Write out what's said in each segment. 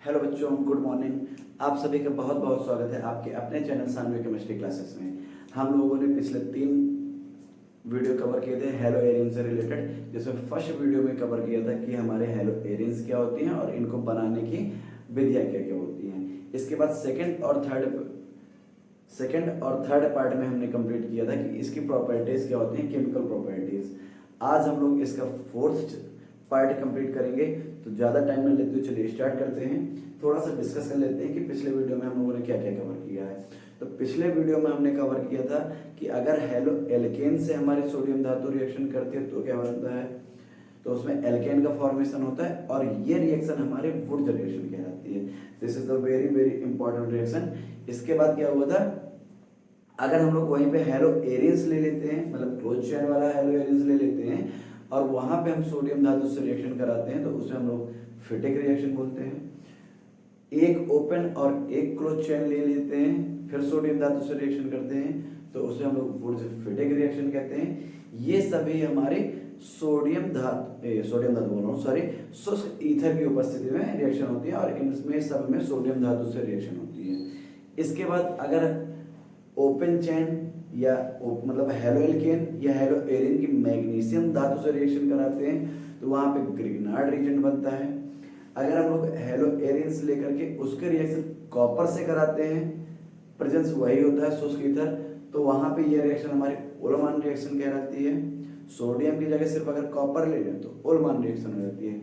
Hello बच्चों, good morning. आप सभी का बहुत बहुत स्वागत है आपके अपने चैनल सानवी केमिस्ट्री क्लासेस में। हम लोगों ने पिछले 3 वीडियो कवर किए थे हेलो एरियन से रिलेटेड, जिसमें फर्स्ट वीडियो में कवर किया था कि हमारे हेलो एरियंस क्या होती हैं और इनको बनाने की विधियाँ क्या क्या होती हैं। इसके बाद सेकंड और थर्ड पार्ट में हमने कंप्लीट किया था कि इसकी प्रॉपर्टीज क्या होती हैं, केमिकल प्रॉपर्टीज। आज हम लोग इसका फोर्थ पार्ट कंप्लीट करेंगे, तो ज़्यादा टाइम न लेते हुए चलिए स्टार्ट करते हैं। थोड़ा सा डिस्कस कर लेते हैं कि पिछले वीडियो में हम लोगों ने क्या क्या कवर किया है। तो पिछले वीडियो में हमने कवर किया था कि अगर हेलो एल्केन से हमारी सोडियम धातु रिएक्शन करती है तो क्या बनता है, तो उसमें एल्केन का फॉर्मेशन होता है और ये रिएक्शन हमारे वुड रिएक्शन कहलाती है। This is the very very important reaction. इसके बाद क्या हुआ था, अगर हम लोग वहीं पे हेलो एरियंस ले लेते हैं, मतलब क्लोज चेन वाला हेलो एरियंस ले लेते हैं और वहां पे हम सोडियम धातु से रिएक्शन कराते हैं, तो उसे हम लोग फिटिक रिएक्शन बोलते हैं। एक ओपन और एक क्लोज चेन ले लेते हैं, फिर सोडियम धातु से रिएक्शन करते हैं, तो उसे हम लोग वुड फिटिक रिएक्शन कहते हैं। ये सभी हमारे सोडियम धातु बोल रहा हूँ, सॉरी, शुष्क ईथर की उपस्थिति में रिएक्शन होती है और इनमें सब में सोडियम धातु से रिएक्शन होती है। इसके बाद अगर ओपन चेन या मतलब हेलो एल्केन या हेलो एरिन की मैग्नीशियम धातु से रिएक्शन कराते हैं, तो वहां पे ग्रिग्नार्ड रीजन बनता है। अगर हम लोग हेलो एरिन्स लेकर के उसके रिएक्शन कॉपर से कराते हैं, प्रेजेंस वही होता है शुष्क ईथर, तो वहां पे ये रिएक्शन हमारी उल्मान रिएक्शन कहलाती है। सोडियम की जगह सिर्फ अगर कॉपर ले लें तो उल्मान रिएक्शन हो जाती है,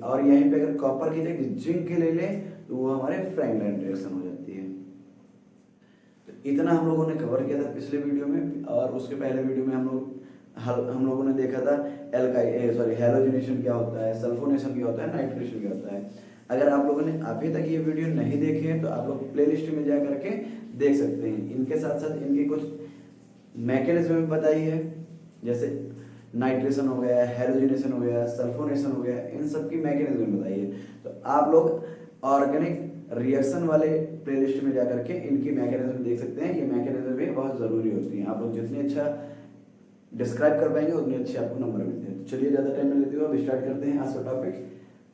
और यहीं पे अगर कॉपर की जगह जिंक ले लें तो वो हमारे फ्रैंकलाइन रिएक्शन हो जाती है। तो इतना हम लोगों ने कवर किया था पिछले वीडियो में, और उसके पहले वीडियो में हम लोगों ने देखा था हैलोजिनेशन क्या होता है, सल्फोनेशन क्या होता है, नाइट्रेशन क्या होता है। अगर आप लोगों ने अभी तक ये वीडियो नहीं देखे हैं तो आप लोग प्लेलिस्ट में जा करके देख सकते हैं। इनके साथ साथ इनके कुछ मैकेनिज्म भी बताई है, जैसे नाइट्रेशन हो गया, हैलोजिनेशन हो गया, सल्फोनेशन हो गया, इन सब की मैकेनिज्म बताई है। तो आप लोग ऑर्गेनिक रिएक्शन वाले प्लेलिस्ट में जाकर के इनकी मैकेनिज्म देख सकते हैं। ये मैकेनिज्म भी बहुत ज़रूरी होती हैं। आप लोग जितने अच्छा डिस्क्राइब कर पाएंगे उतने अच्छे आपको नंबर मिलते हैं। तो चलिए ज़्यादा टाइम नहीं लेते हुए अब स्टार्ट करते हैं आज का टॉपिक।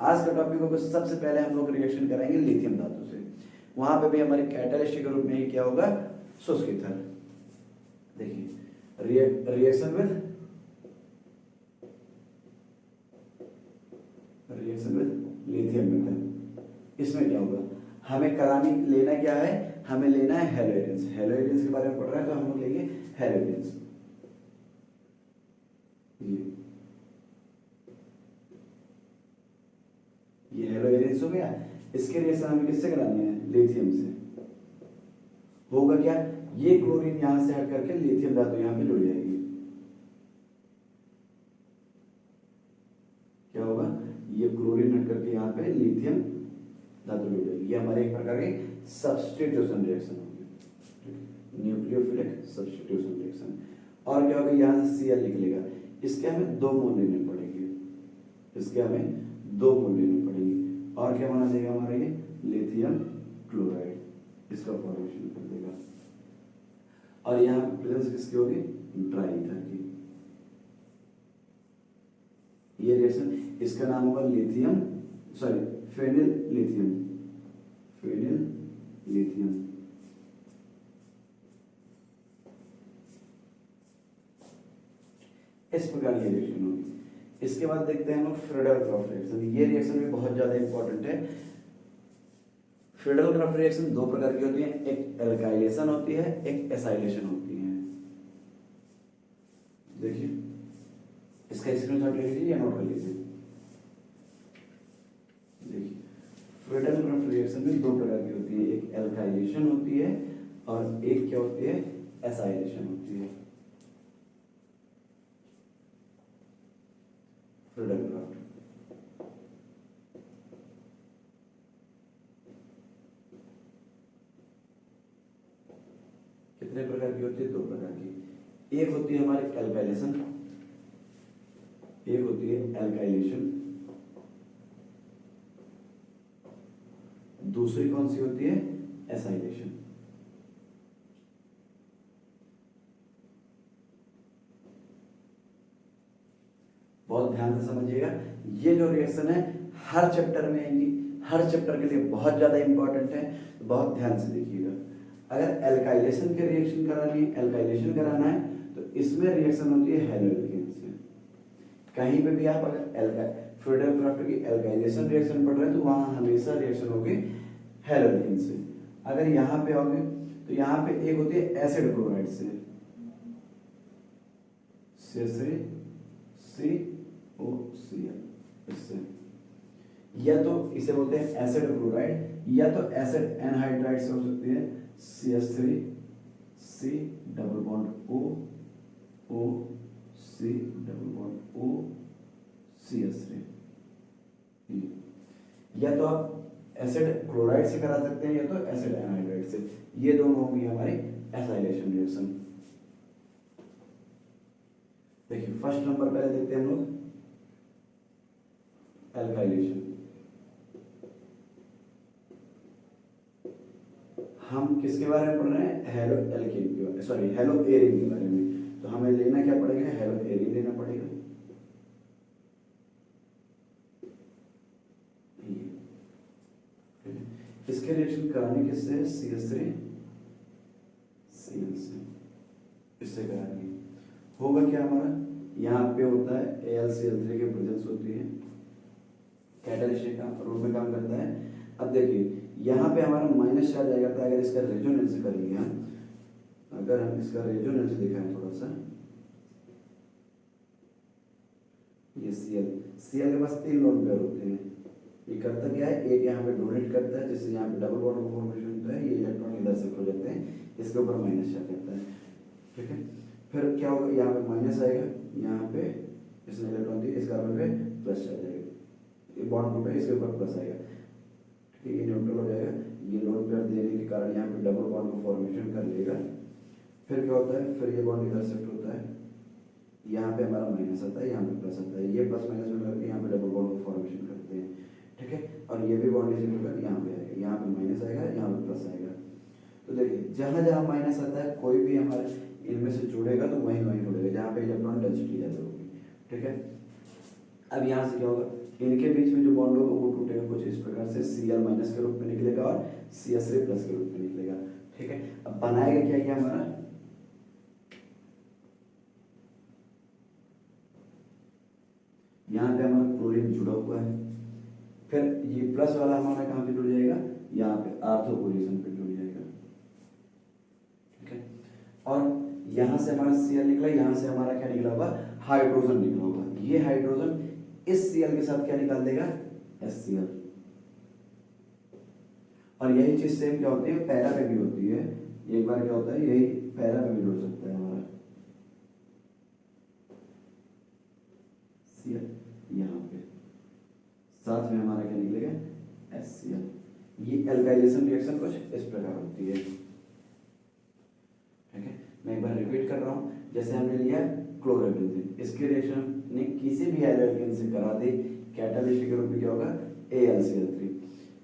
आज का टॉपिक को सबसे पहले हम लोग रिएक्शन कराएंगे लिथियम धातु से। वहां पे भी हमारे कैटालिस्ट के रूप में ही क्या होगा, शुष्क ईथर। देखिए रिएक्शन विद लिथियम मेटल, इसमें क्या होगा, हमें करानी लेना क्या है, हमें लेना है हेलो एरियंस। हेलो एरियंस के बारे में पढ़ रहे हैं तो हम लोग लेंगे हेलो एरियंस। ये हेलो एरियंस हो गया। इसके रिएक्शन हमें किससे करानी है, लिथियम से। होगा क्या, ये क्लोरीन यहां से हट करके लिथियम धातु यहां पे जुड़ जाएगी। क्या होगा, ये क्लोरीन हट करके यहाँ पे लिथियम धातु जुड़ जाएगी। ये हमारे एक प्रकार की सब्स्टिट्यूशन रिएक्शन होगी, न्यूक्लियोफिलिक सब्स्टिट्यूशन रिएक्शन। और क्या होगा, यहाँ से Cl निकलेगा, इसके हमें 2 मोल लेने पड़ेंगे, इसके हमें 2 मोल लेने पड़ेंगे। और क्या बना देगा हमारा ये लिथियम क्लोराइड, इसका फॉर्मेशन कर देगा। और यहाँ प्रेजेंस किसकी होगी, ड्राई ईथर की। ये रिएक्शन, इसका नाम होगा lithium phenyl lithium, phenyl lithium. इस प्रकार की रिएक्शन होगी। इसके बाद देखते हैं हम लोग फ्रीडल-क्राफ्ट रिएक्शन। ये रिएक्शन भी बहुत ज्यादा इंपॉर्टेंट है। फ्रीडल-क्राफ्ट रिएक्शन 2 प्रकार की होती है, एक एल्काइलेशन होती है, एक एसाइलेशन होती है। देखिए इसका स्क्रीनशॉट ले लीजिए या नोट कर लीजिए। देखिए फ्रीडल-क्राफ्ट रिएक्शन में 2 प्रकार की होती है, एक एल्काइलेशन होती है और एक क्या होती है, एसाइलेशन होती है। फ्रीडल-क्राफ्ट कितने प्रकार की होती है, 2 प्रकार की। एक होती है हमारी एल्काइलेशन, एक होती है एल्काइलेशन, दूसरी कौन सी होती है, एसाइलेशन। बहुत ध्यान से समझिएगा, ये जो रिएक्शन है हर चैप्टर में आएंगी, हर चैप्टर के लिए बहुत ज़्यादा इंपॉर्टेंट है, तो बहुत ध्यान से देखिएगा। अगर एल्काइलेशन के रिएक्शन कराना है तो इसमें रिएक्शन होती है हेलो एल्केन से। कहीं पे भी आप अगर फ्रीडल क्राफ्ट की एल्काइलेशन रिएक्शन पढ़ रहे हैं तो वहां हमेशा रिएक्शन होगी हेलो एल्केन से। अगर यहाँ पे आओगे तो यहाँ पे एक होती है एसिड क्लोराइड से, CH3COCl, इससे, या तो इसे बोलते हैं एसिड क्लोराइड, या तो एसिड एनहाइड्राइड से हो सकती है CH3C double bond OC double bond OCH3, या तो आप एसिड क्लोराइड से करा सकते हैं या तो एसिड एनहाइड्राइड से। ये दोनों होंगी हमारी एसाइलेशन रिएक्शन। देखिए फर्स्ट नंबर पहले देखते हैं हम लोग एल्काइलेशन। हम किसके बारे में पढ़ रहे हैं? हेलो एल्केन के बारे, सॉरी हेलो एरिन के बारे में। तो हमें लेना क्या पड़ेगा? हेलो एरिन लेना पड़ेगा। इसके रिएक्शन कराने किससे? CH3Cl से, इससे करानी होगा क्या हमारा? यहाँ पे होता है AlCl3 की प्रेजेंस होती है, कैटालिस्ट का रूप में काम करता है। अब देखिए यहाँ पे हमारा माइनस चार्ज आ जाता है अगर इसका रेजोनेंस करेंगे हम। अगर हम इसका रेजोनेंस दिखाएं थोड़ा सा, ये Cl के पास 3 लोन पेयर होते हैं। ये करता क्या है? एक यहाँ पे डोनेट करता है जिससे यहाँ पे डबल बॉन्ड का फॉर्मेशन होता है, ये इलेक्ट्रॉन इधर शिफ्ट हो जाते हैं, इसके ऊपर माइनस चार्ज करता है, ठीक है। फिर क्या होगा? यहाँ पे माइनस आएगा, यहाँ पे इसने इलेक्ट्रॉन दिया, इस कार्बन पे प्लस चार्ज आएगा, ये बॉन्ड ग्रुप है इसके ऊपर प्लस आएगा, ठीक है, ये न्यूट्रल हो जाएगा। ये लोन पेयर देने के कारण यहाँ पे डबल बॉन्ड का फॉर्मेशन कर लेगा। फिर क्या होता है? फिर ये बॉन्ड इधर शिफ्ट होता है, यहाँ पे हमारा माइनस आता है, यहाँ पे प्लस आता है, ये प्लस माइनस में करके यहाँ पे डबल बॉन्ड का फॉर्मेशन करते हैं, ठीक है। और ये भी बॉन्ड इसी प्रकार यहाँ पे आएगा, यहाँ पे माइनस आएगा, यहाँ पे प्लस आएगा। तो देखिए जहाँ जहाँ माइनस आता है कोई भी हमारे इनमें से जुड़ेगा तो वहीं वहीं जुड़ेगा जहाँ पे इलेक्ट्रॉन डेंसिटी ज़्यादा होगी, ठीक है। अब यहाँ से क्या होगा? इनके बीच में जो बॉन्ड होगा वो टूटेगा कुछ इस प्रकार से, Cl माइनस के रूप में निकलेगा और CH3 प्लस के रूप में निकलेगा, ठीक है। अब बनाएगा क्या ये हमारा? यहाँ पे हमारा क्लोरीन जुड़ा हुआ है, फिर ये प्लस वाला हमारा कहाँ पे जुड़ जाएगा? यहाँ पे आर्थो पोजीशन पे जुड़ जाएगा, ठीक है। और यहाँ से हमारा Cl निकला, यहाँ से हमारा क्या निकला होगा? हाइड्रोजन निकला होगा। ये हाइड्रोजन इस Cl के साथ क्या निकाल देगा? HCl। और यही चीज सेम क्या होती है? पैरा पे भी होती है। एक बार क्या होता है? यही पैरा पे भी जुड़ सकता है हमारा Cl, यहाँ पे साथ में हमारा क्या निकलेगा? HCl। ये एल्काइलेशन रिएक्शन कुछ इस प्रकार होती है, ठीक है। मैं एक बार रिपीट कर रहा हूँ। जैसे हमने लिया क्लोरोबेंजीन, इसके रिएक्शन ने किसी भी हेलो एल्केन से करा दे, कैटालिस्ट के रूप में क्या होगा? AlCl3।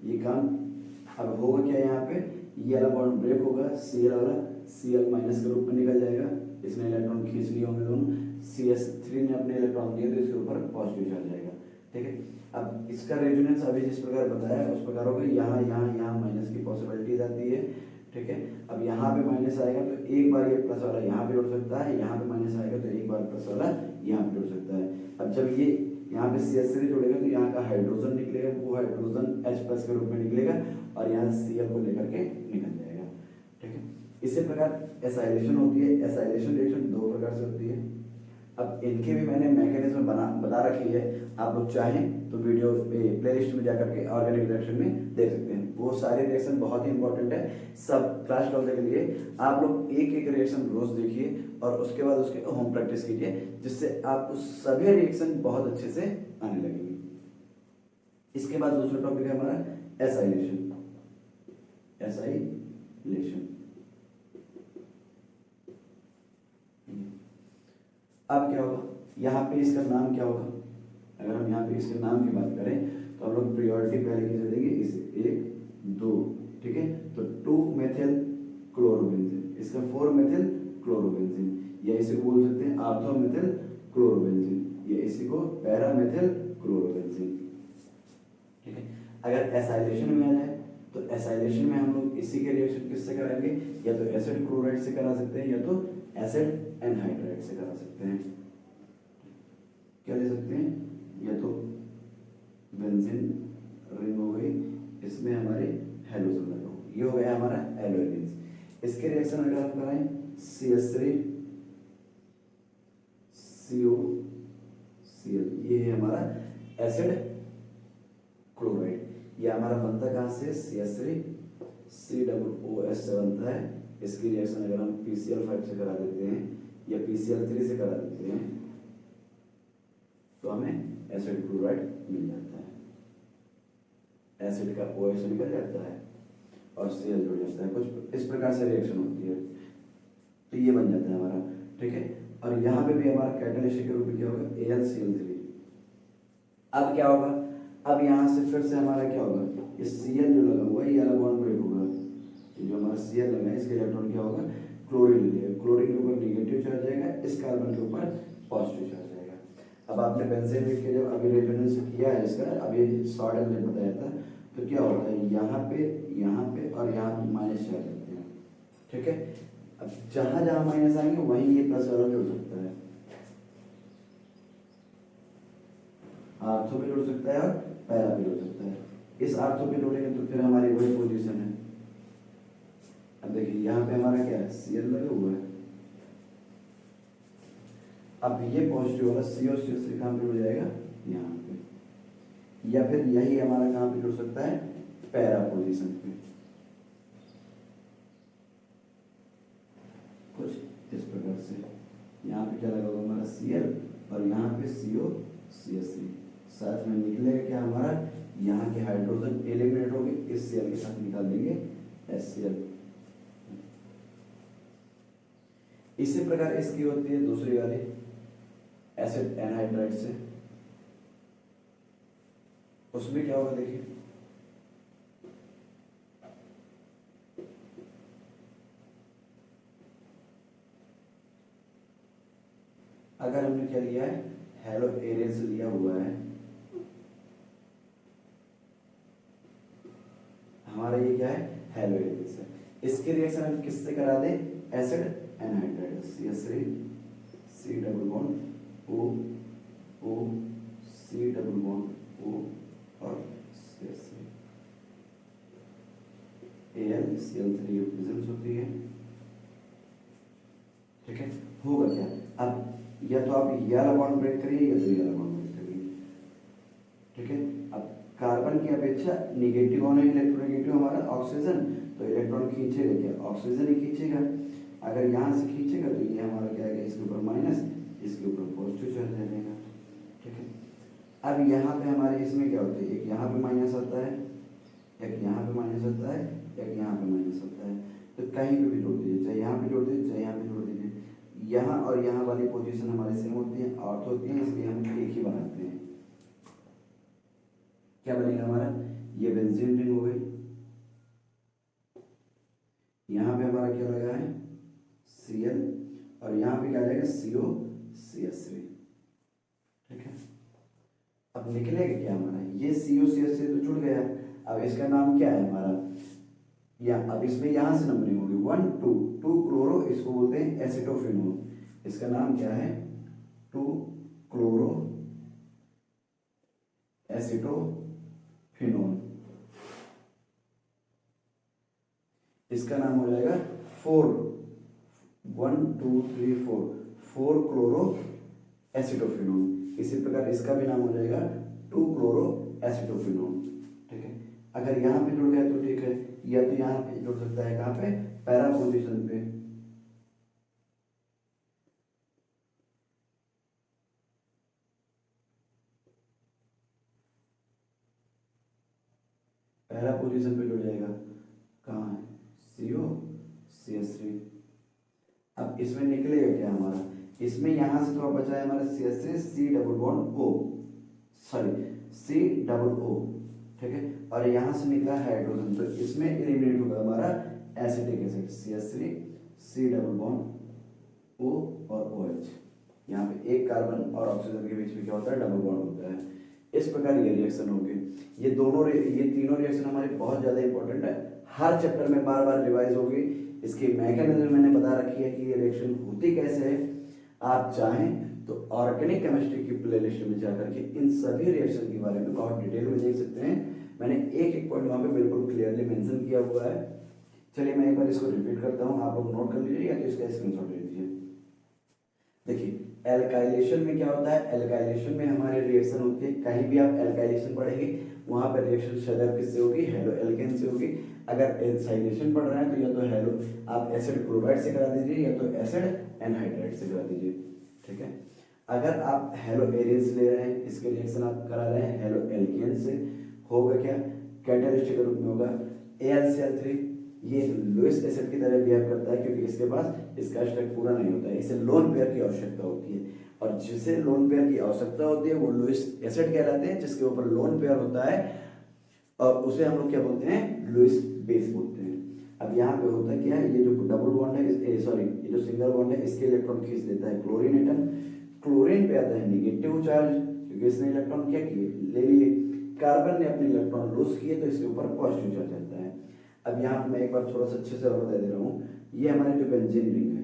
ये काम अब होगा क्या? यहाँ पे ये वाला बॉन्ड ब्रेक होगा, Cl वाला Cl माइनस के रूप में निकल जाएगा, इसने इलेक्ट्रॉन खींच लिए होंगे दोनों, CH3 ने अपने इलेक्ट्रॉन दिए तो इसके ऊपर पॉजिटिव चार्ज आएगा, ठीक है। अब इसका रेजोनेंस अभी जिस प्रकार बताया उस प्रकार होगा, यहाँ यहाँ यहाँ माइनस की पॉसिबिलिटीज आती है, ठीक है। अब यहाँ पे माइनस आएगा तो एक बार ये प्लस वाला यहाँ पे जुड़ सकता है, यहाँ पे माइनस आएगा तो एक बार प्लस वाला यहाँ पे जुड़ सकता है। अब जब ये यहाँ पे CH3 जुड़ेगा तो यहाँ का हाइड्रोजन निकलेगा, वो हाइड्रोजन H प्लस के रूप में निकलेगा और यहाँ Cl को लेकर के निकल जाएगा, ठीक है। इसी प्रकार एसाइलेशन होती है। एसाइलेशन रिएक्शन 2 प्रकार से होती है। अब इनके भी मैंने मैकेनिज्म बता रखी है, आप लोग चाहें तो वीडियो प्लेलिस्ट में जाकर के ऑर्गेनिक रिएक्शन में देख सकते हैं। वो सारे रिएक्शन बहुत ही इंपॉर्टेंट है सब क्लास 12 के लिए। आप लोग एक एक रिएक्शन रोज देखिए और उसके बाद उसके होम प्रैक्टिस कीजिए, जिससे आपको सभी रिएक्शन बहुत अच्छे से आने लगेंगे। इसके बाद दूसरा टॉपिक है हमारा एसाइलेशन। एसाइलेशन अब क्या होगा? यहाँ पे इसका नाम क्या होगा? अगर हम यहाँ पे इसके नाम की बात करें तो हम लोग प्रायोरिटी पहले किसे देंगे? इसे 1 2, ठीक है। तो 2 मेथिल क्लोरोबेंजीन, इसका 4 मेथिल क्लोरोबेंजीन, या इसे को बोल सकते हैं आर्थो मेथिल क्लोरोबेंजीन, या इसी को पैरा मेथिल क्लोरोबेंजीन, ठीक है। अगर एसाइलेशन में आ जाए तो एसाइलेशन में हम लोग इसी के रिएक्शन किससे कराएंगे, या तो एसिड क्लोराइड से करा सकते हैं या तो एसिड एनहाइड्राइड से करा सकते हैं। क्या ले सकते हैं, या तो बेंजीन रिंग हो गई, इसमें हमारे हेलोजन लगा हो, ये हो गया हमारा एल्वेनिन्स। इसके रिएक्शन अगर हम कराएं CH3 COCl, ये है हमारा एसिड क्लोराइड। ये हमारा बनता कहाँ से, CH3 COOH से बनता है। इसकी रिएक्शन अगर हम PCl5 से करा देते हैं या PCl3 से करा देते हैं तो हमें एसिड क्लोराइड मिल जाता है, एसिड का OH निकल जाता है और Cl जुड़ जाता है। कुछ इस प्रकार से रिएक्शन होती है, तो ये बन जाता है हमारा, ठीक है। और यहाँ पे भी हमारा कैटालिस्ट के रूप में क्या होगा, AlCl3। अब क्या होगा, अब यहाँ से फिर से हमारा क्या होगा, इस Cl जो लगा हुआ है ये वाला बॉन्ड ब्रेक होगा, ये जो हमारा Cl लगा है इसके इलेक्ट्रॉन क्या होगा, क्लोरीन ले लेगा, क्लोरीन के ऊपर नेगेटिव चार्ज आएगा, इस कार्बन के ऊपर पॉजिटिव चार्ज आएगा। अब आपने बेंजीन लिख के जब अभी रेजोनेंस किया है इसका, अभी शॉर्ट एंगल बताया था, तो क्या होता है यहाँ पे और यहाँ पे माइनस चार्ज आते हैं, ठीक है। अब जहाँ जहाँ माइनस आएंगे वहीं ये प्लस वाला जुड़ सकता है, आर्थो पे जुड़ सकता है और पैरा पे जुड़ सकता है। इस आर्थो पे जुड़ेंगे तो फिर हमारी वही पोजीशन है। अब देखिए यहाँ पे हमारा क्या है, Cl लगा हुआ है। अब ये पॉजिटिव वाला COCl कहाँ पे जुड़ जाएगा, यहाँ पे, या फिर यही हमारा कहाँ पे जुड़ सकता है, पैरा पोजीशन पे, कुछ इस प्रकार से। यहाँ पे क्या लगा होगा हमारा Cl और यहाँ पे COCH3, साथ में निकलेगा क्या हमारा, यहाँ के हाइड्रोजन एलिमिनेट होंगे, इस Cl के साथ निकाल देंगे HCl। इसी प्रकार इसकी होती है दूसरी वाली एसिड एनहाइड्राइड से, उसमें क्या होगा देखिए, अगर हमने क्या लिया है, हेलो एरेस लिया हुआ है, हमारा ये क्या है, हेलो एरेस है। इसके रिएक्शन हम किससे करा दें, acid anhydride, CH3 C double bond O O C double bond O और CH3 AlCl3 की प्रेजेंस होती है, ठीक है। होगा क्या, अब या तो आप ये वाला बॉन्ड ब्रेक करिए या तो ये वाला बॉन्ड ब्रेक करिए, ठीक है। अब कार्बन की अपेक्षा निगेटिव होने, इलेक्ट्रोनेगेटिव हमारा ऑक्सीजन, तो इलेक्ट्रॉन खींचेगा क्या, ऑक्सीजन ही खींचेगा। अगर यहाँ से खींचेगा तो ये हमारा क्या है, इसके ऊपर माइनस, इसके ऊपर पॉजिटिव चार्ज रहेगा, ठीक है। अब यहाँ पे हमारे इसमें क्या होता है, एक यहाँ पे माइनस होता है, एक यहाँ पे माइनस होता है, एक यहाँ पे माइनस होता है, तो कहीं पे भी जोड़ दीजिए, चाहे यहाँ पे जोड़ दीजिए चाहे यहाँ पे जोड़ दीजिए, यहाँ और यहाँ वाली पोजीशन हमारे सेम होती है, ऑर्थो होती है, इसलिए हम एक ही बनाते हैं। क्या बनेगा हमारा, ये बेंजीन रिंग हो गई, यहाँ पे हमारा क्या लगा है Cl और यहाँ पे क्या आ जाएगा COCH3, ठीक है। अब निकलेगा क्या हमारा, ये COCH3 तो जुड़ गया, अब इसका नाम क्या है हमारा, या अब इसमें यहाँ से नंबरिंग होगी 1 2 2 क्लोरो, इसको बोलते हैं एसिटोफिनोल, इसका नाम क्या है 2 क्लोरो एसिटोफिनोल, इसका नाम हो जाएगा 4 1 2 3 4 क्लोरो एसिटोफिनोल। इसी प्रकार इसका भी नाम हो जाएगा 2 क्लोरो एसिटोफिनोल, ठीक है। अगर यहाँ पे जुड़ गया तो ठीक है, या तो यहाँ पे जुड़ सकता है, कहाँ पे, पैरा पोजीशन पे, पैरा पोजीशन पे जुड़ जाएगा, कहाँ है, COCH3। अब इसमें निकलेगा क्या हमारा, इसमें यहाँ से थोड़ा बचा है हमारा CH3 C double bond O, sorry C double O, ठीक है। और यहाँ से निकला हाइड्रोजन, तो इसमें एलिमिनेट होगा हमारा acetic acid CH3 C double bond O और OH। यहाँ पे एक कार्बन और ऑक्सीजन के बीच में क्या होता है, डबल बॉन्ड होता है, इस प्रकार ये रिएक्शन हो गए। ये तीनों रिएक्शन हमारे बहुत ज़्यादा इंपॉर्टेंट है, हर चैप्टर में बार बार रिवाइज होगी। इसकी मैकेनिज्म मैंने बता रखी है कि ये रिएक्शन होती कैसे है। आप चाहें तो ऑर्गेनिक केमिस्ट्री की प्लेलिस्ट में जाकर के इन सभी रिएक्शन के बारे में बहुत डिटेल में देख सकते हैं। मैंने एक एक पॉइंट वहाँ पे बिल्कुल क्लियरली मेंशन किया हुआ है। चलिए मैं एक बार इसको रिपीट करता हूँ, आप लोग नोट कर लीजिए या तो इसका स्क्रीनशॉट ले लीजिए। देखिए एल्काइलेशन में क्या होता है, एल्काइलेशन में हमारे रिएक्शन होती है, कहीं भी आप एल्काइलेशन पढ़ेंगे वहां पर रिएक्शन सदैव किससे होगी, हेलो एल्केन से होगी। अगर एल्साइलेशन पढ़ रहे हैं तो या तो हेलो आप एसिड क्लोराइड से करा दीजिए या तो एसिड एनहाइड्राइड से करा दीजिए, ठीक है। अगर आप हेलो एरियंस ले रहे हैं, इसके रिएक्शन आप करा रहे हैं हेलो एल्केन से, होगा क्या, कैटालिस्ट के रूप में होगा AlCl3। ये लुईस एसिड की तरह बिहेव करता है क्योंकि इसके पास इसका स्ट्रक्चर पूरा नहीं होता है, इसे लोन पेयर की आवश्यकता होती है, और जिसे लोन पेयर की आवश्यकता होती है वो लुईस एसिड कहलाते हैं, जिसके ऊपर लोन पेयर होता है, और उसे हम लोग क्या बोलते हैं, लुईस बेस बोलते हैं। अब यहाँ पे होता क्या है, ये जो डबल बॉन्ड है, सॉरी ये जो सिंगल बॉन्ड है, इसके इलेक्ट्रॉन खींच लेता है क्लोरीन एटम। क्लोरीन पे आता है निगेटिव चार्ज क्योंकि इसने इलेक्ट्रॉन क्या किए, ले लिए। कार्बन ने अपने इलेक्ट्रॉन लूज किए तो इसके ऊपर पॉजिटिव चार्ज आता है। अब यहाँ पे मैं एक बार थोड़ा सा अच्छे से और बता दे रहा हूँ, ये हमारे जो बेंजीन रिंग है,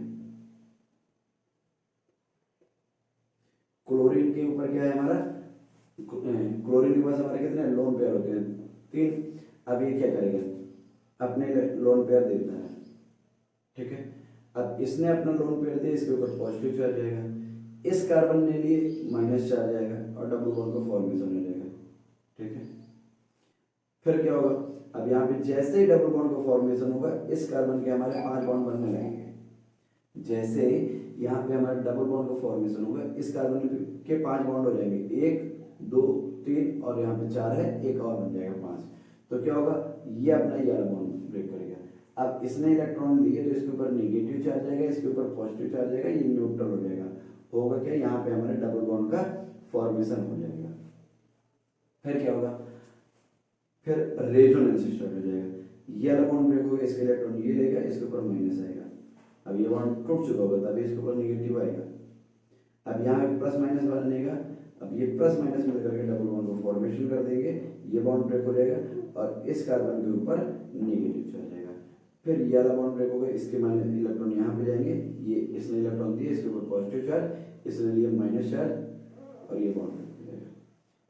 क्लोरीन के ऊपर क्या है हमारा, क्लोरीन के पास हमारे कितने लोन पेयर होते हैं, 3। अब ये क्या करेगा, अपने लोन पेयर देता है, ठीक है। अब इसने अपना लोन पेयर दिया, इसके ऊपर पॉजिटिव चार्ज आएगा, इस कार्बन ने लिए माइनस चार्ज आएगा और डबल बॉन्ड का फॉर्मेशन हो जाएगा, ठीक है। फिर क्या होगा, अब यहाँ पे जैसे ही डबल बॉन्ड का फॉर्मेशन होगा, इस कार्बन के हमारे 5 बॉन्ड बनने लगेंगे। जैसे यहाँ पे हमारा डबल बॉन्ड का फॉर्मेशन होगा, इस कार्बन के 5 बॉन्ड हो जाएंगे, 1 2 3 और यहाँ पे 4 है, एक और बन जाएगा 5। तो क्या होगा, ये अपना ये वाला बॉन्ड ब्रेक करेगा। अब इसने इलेक्ट्रॉन लिए तो इसके ऊपर नेगेटिव चार्ज आएगा, इसके ऊपर पॉजिटिव चार्ज आएगा, ये न्यूट्रल हो जाएगा। होगा क्या, यहाँ पे हमारे डबल बॉन्ड का फॉर्मेशन हो जाएगा। फिर क्या होगा, फिर रेजोनेंस स्टार्ट हो जाएगा, ये वाला बॉन्ड ब्रेक होगा, इसका इलेक्ट्रॉन ये लेगा, इसके ऊपर माइनस आएगा। अब ये बॉन्ड टूट चुका होगा तभी इसके ऊपर नेगेटिव आएगा। अब यहाँ पे प्लस माइनस बनेगा, अब ये प्लस माइनस मिलकर के डबल बॉन्ड को फॉर्मेशन कर देंगे, ये बॉन्ड ब्रेक हो जाएगा और इस कार्बन के ऊपर नेगेटिव चार्ज आएगा। फिर ये वाला बॉन्ड ब्रेक होगा, इसके माइनस इलेक्ट्रॉन यहाँ पे जाएंगे, ये इसने इलेक्ट्रॉन दिए, इसके ऊपर पॉजिटिव चार्ज, इसने लिए माइनस चार्ज और ये बॉन्ड ब्रेक हो जाएगा।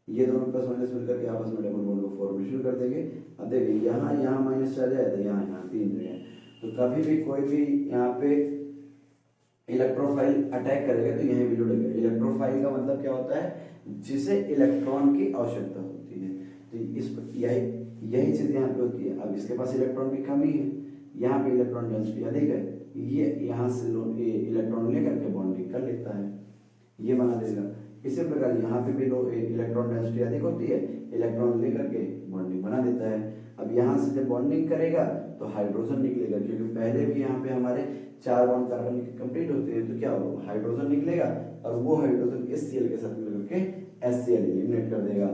ये दोनों प्लस माइनस मिलकर के आपस में डबल बॉन्ड को फॉर्मेशन कर देंगे। अब देखिए यहाँ माइनस चार्ज आया था, यहाँ 3 जगह, तो कभी भी कोई भी यहाँ पे इलेक्ट्रोफाइल अटैक करेगा तो यहीं भी जुड़ेगा। इलेक्ट्रोफाइल का मतलब क्या होता है, जिसे इलेक्ट्रॉन की आवश्यकता होती है। तो इस यही चीज यहाँ पे होती है। अब इसके पास इलेक्ट्रॉन की कमी है, यहाँ पे इलेक्ट्रॉन डेंसिटी अधिक है, ये यहाँ से इलेक्ट्रॉन लेकर के बॉन्डिंग कर लेता है, ये बना देगा। इसी प्रकार यहाँ पे भी इलेक्ट्रॉन डेंसिटी अधिक होती है, इलेक्ट्रॉन लेकर के बॉन्डिंग बना देता है। अब यहाँ से जब बॉन्डिंग करेगा तो हाइड्रोजन निकलेगा, क्योंकि पहले भी यहाँ पे हमारे 4 बॉन्ड कार्बन के कंप्लीट होते हैं, तो क्या होगा, हाइड्रोजन निकलेगा और वो हाइड्रोजन इस Cl के साथ मिलकर के HCl एलिमिनेट कर देगा।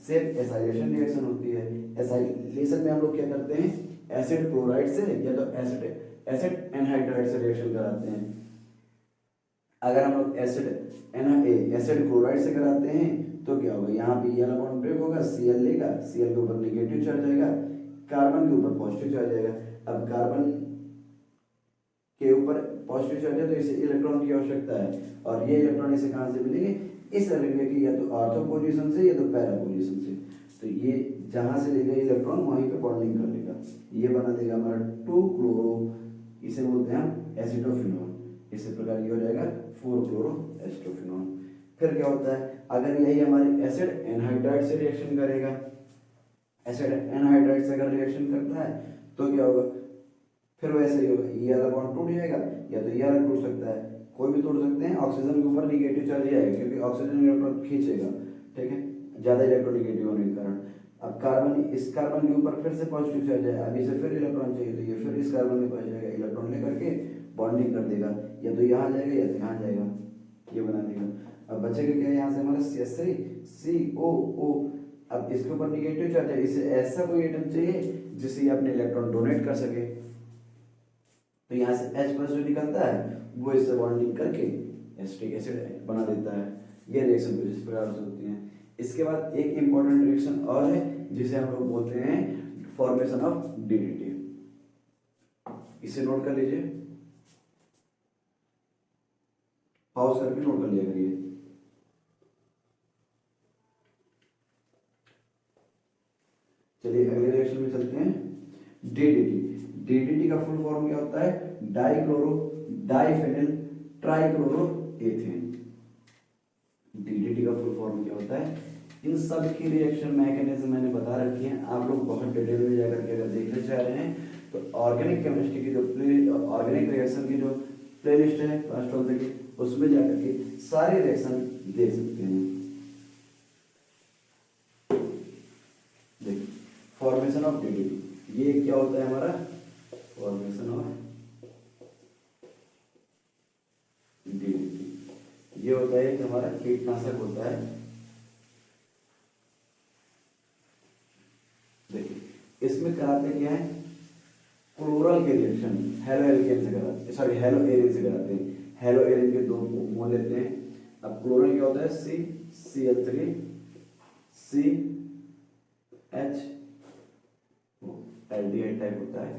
सिर्फ एसाइलेशन रिएक्शन होती है। एसाइलेशन में हम लोग क्या करते हैं, एसिड क्लोराइड से या तो एसिड एनहाइड्राइड से रिएक्शन कराते हैं। अगर हम लोग एसिड क्लोराइड से कराते हैं तो क्या होगा, यहाँ पे ये वाला बॉन्ड ब्रेक होगा, Cl लेगा, Cl के ऊपर नेगेटिव चार्ज आएगा, कार्बन के ऊपर पॉजिटिव चार्ज आएगा। अब कार्बन के ऊपर पॉजिटिव चार्ज है तो इसे इलेक्ट्रॉन की आवश्यकता है, और ये इलेक्ट्रॉन इसे कहाँ से मिलेंगे, इस रिंग की या तो ऑर्थो पोजीशन से या तो पैरा पोजीशन से। तो ये जहाँ से लेगा इलेक्ट्रॉन वहीं पे बॉन्डिंग कर लेगा, ये बना देगा हमारा 2 क्लोरो, इसे बोलते हैं हम एसिटोफिनॉल। इसी प्रकार ये हो जाएगा 4 क्लोरो एसिटोफिनॉल। फिर क्या होता है, अगर यही हमारे एसिड एनहाइड्राइड से रिएक्शन करेगा, एसिड एनहाइड्राइड से अगर रिएक्शन करता है तो क्या होगा, फिर वैसे ही होगा, ये वाला बॉन्ड टूट जाएगा या तो ये वाला टूट सकता है, कोई भी तोड़ सकते हैं। ऑक्सीजन के ऊपर निगेटिव चार्ज आएगा क्योंकि ऑक्सीजन इलेक्ट्रॉन खींचेगा, ठीक है, ज्यादा इलेक्ट्रोनिगेटिव होने के कारण। अब कार्बन, इस कार्बन के ऊपर फिर से पॉजिटिव चार्ज है, अब इसे फिर इलेक्ट्रॉन चाहिए तो ये फिर इस कार्बन के पास जाएगा, इलेक्ट्रॉन लेकर के बॉन्डिंग कर देगा, या तो यहाँ जाएगा या तो यहाँ जाएगा, ये बना देगा। अब बचेगा क्या, यहाँ से हमारा CH3COO। अब इसके ऊपर निगेटिव चार्ज है, इसे ऐसा कोई एटम चाहिए जिससे ये अपने इलेक्ट्रॉन डोनेट कर सके, तो यहाँ से H+ जो निकलता है वो इससे बॉन्डिंग करके एसिटिक एसिड बना देता है। ये रिएक्शन कुछ इस प्रकार से होती है। इसके बाद एक इंपॉर्टेंट रिएक्शन और है जिसे हम लोग बोलते हैं फॉर्मेशन ऑफ डीडीटी। इसे नोट कर लीजिए, पॉज करके नोट कर लिया करिए। चलिए अगले रिएक्शन में चलते हैं। डीडीटी, डीडीटी का फुल फॉर्म क्या होता है? Dichloro diphenyl trichloro ethane. DDT का फुल फॉर्म क्या होता है? इन सब की रिएक्शन मैकेनिज्म मैंने बता रखी है, आप लोग बहुत डिटेल में जाकर के अगर देखना चाह रहे हैं तो ऑर्गेनिक केमिस्ट्री की जो ऑर्गेनिक रिएक्शन की जो प्लेलिस्ट है फर्स्ट ऑफ द उसमें जाकर के सारे रिएक्शन देख सकते हैं। देखिए फॉर्मेशन ऑफ डीडीटी, ये क्या होता है हमारा? फॉर्मेशन ऑफ डीडीटी ये होता है कि हमारा कीटनाशक होता है। देखिए इसमें कराते क्या है? क्लोरल के रिएक्शन हेलो एल्केन से कराते, सॉरी हेलो एरिन से कराते हैं। हेलो एरिन के दो मोल लेते हैं। अब क्लोरल क्या होता है? CCl3 CH एल्डिहाइड टाइप होता है,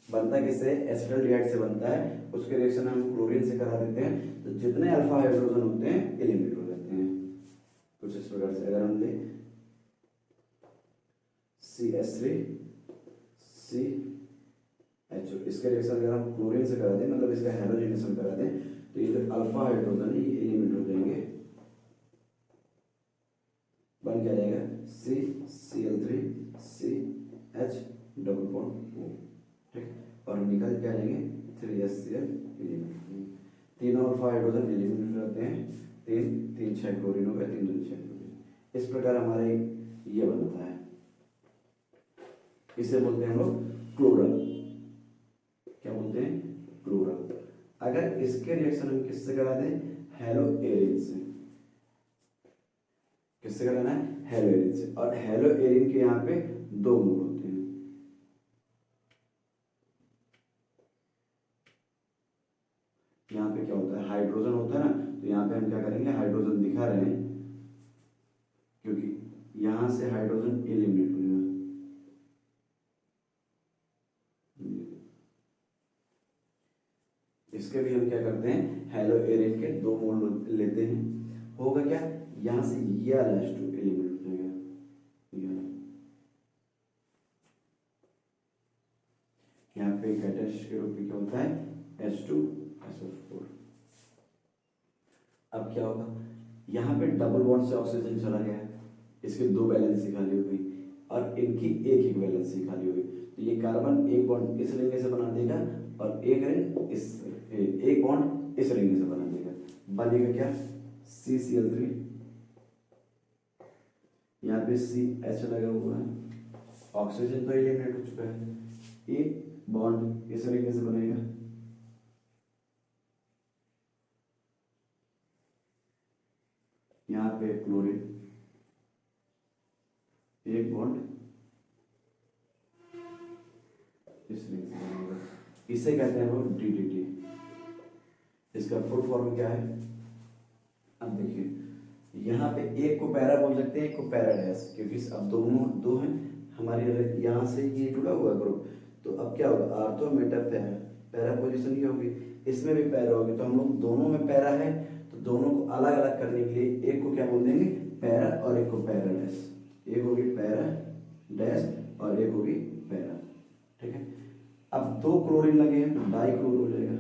बनता किससे? एसिटल्डिहाइड से बनता है। उसके रिएक्शन हम क्लोरीन से करा देते हैं तो जितने अल्फा हाइड्रोजन होते हैं एलिमिनेट हो जाते हैं। कुछ इस प्रकार से अगर हम ले CH3 CHO, इसके रिएक्शन अगर हम क्लोरीन से करा दें, मतलब इसका हेलोजिनेशन करा दें, तो ये जो अल्फा हाइड्रोजन ये एलिमिनेट हो जाएंगे। बन क्या जाएगा? CCl3 CH double bond O, ठीक। और निकल क्या जाएंगे? 3HCl eliminate. तीनों अल्फा हाइड्रोजन एलिमिनेट हो जाते हैं। 3 6 क्लोरीन हो गया, 3 2 6 क्लोरीन। इस प्रकार हमारे ये बनता है, इसे बोलते हैं हम लोग क्लोरल। क्या बोलते हैं? क्लोरल। अगर इसके रिएक्शन हम किससे करा दें? हेलो एरिन से। किससे कराना है? हेलो एरिन से। और हेलो एरिन के यहाँ पे दो मोल होते हैं। यहाँ पे क्या होता है? हाइड्रोजन होता है ना, तो यहाँ पे हम क्या करेंगे? हाइड्रोजन दिखा रहे हैं क्योंकि यहां से हाइड्रोजन एलिमिनेट हो जाएगा। इसके भी हम क्या करते हैं? हेलो एरिन के दो मोल लेते हैं। होगा क्या? यहां से ये वाला H2 एलिमिनेट हो जाएगा। यहाँ पे कैटाइस्ट के रूप में क्या होता है? H2SO4। अब क्या होगा? यहाँ पे डबल बॉन्ड से ऑक्सीजन चला गया, इसके दो वैलेंसी खाली हो गई और इनकी एक वैलेंसी खाली हो गई, तो ये कार्बन एक बॉन्ड इस रिंग से बना देगा और एक रिंग एक बॉन्ड इस रिंग से बना देगा। बनेगा क्या? CCl3, यहाँ पे CH लगा हुआ है, ऑक्सीजन तो एलिमिनेट हो चुका है, एक बॉन्ड इस रिंग से बनेगा, यहाँ पे क्लोरीन, एक बॉन्ड इस रिंग से बनेगा। इसे कहते हैं वो DDT। इसका फुल फॉर्म क्या है? अब देखिए यहाँ पे एक को पैरा बोल सकते हैं, एक को पैरा डैश, क्योंकि अब दोनों दो हैं हमारे, यहाँ से ये जुड़ा हुआ ग्रुप, तो अब क्या होगा? आर्थो मेटा पैरा पोजीशन क्या होगी? इसमें भी पैरा होगी, तो हम लोग दोनों में पैरा है तो दोनों को अलग अलग करने के लिए एक को क्या बोल देंगे? पैरा, और एक को पैरा डैश। एक होगी पैरा डैश और एक होगी पैरा, ठीक है। अब दो क्लोरीन लगे हैं तो डाइक्लोर हो जाएगा,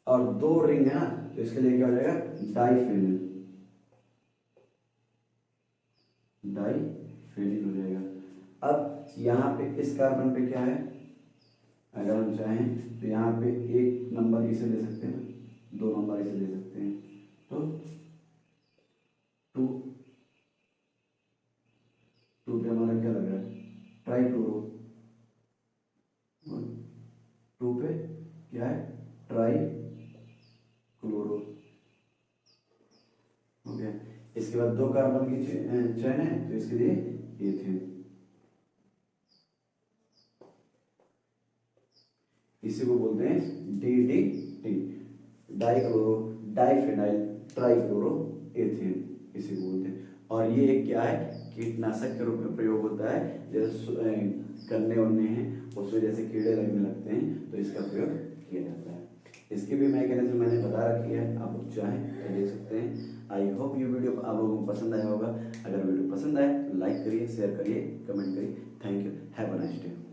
और दो रिंग है ना, तो इसके लिए क्या हो जाएगा? डाइफेनिल, डाइफेनिल हो जाएगा। अब यहाँ पे इस कार्बन पे क्या है? अगर हम चाहें तो यहाँ पे एक नंबर इसे ले सकते हैं, दो नंबर इसे ले सकते हैं, तो टू पे हमारा क्या लग रहा है? ट्राइक्लोरो। टू पे क्या है? ट्राई क्लोरो हो गया। इसके बाद दो कार्बन की चेन है तो इसके लिए एथेन। इसी को बोलते हैं DDT, डाइक्लोरो डाइफेनाइल ट्राइक्लोरोएथेन इसे बोलते हैं। और ये एक क्या है, कीटनाशक के रूप में प्रयोग होता है। जैसे गन्ने वन्ने हैं उसमें जैसे कीड़े लगते हैं तो इसका प्रयोग किया जाता है। इसकी भी मैकेनिज्म मैंने बता रखी है, आप लोग चाहें तो देख सकते हैं। आई होप ये वीडियो आप लोगों को पसंद आया होगा। अगर वीडियो पसंद आए तो लाइक करिए, शेयर करिए, कमेंट करिए। Thank you, have a nice day.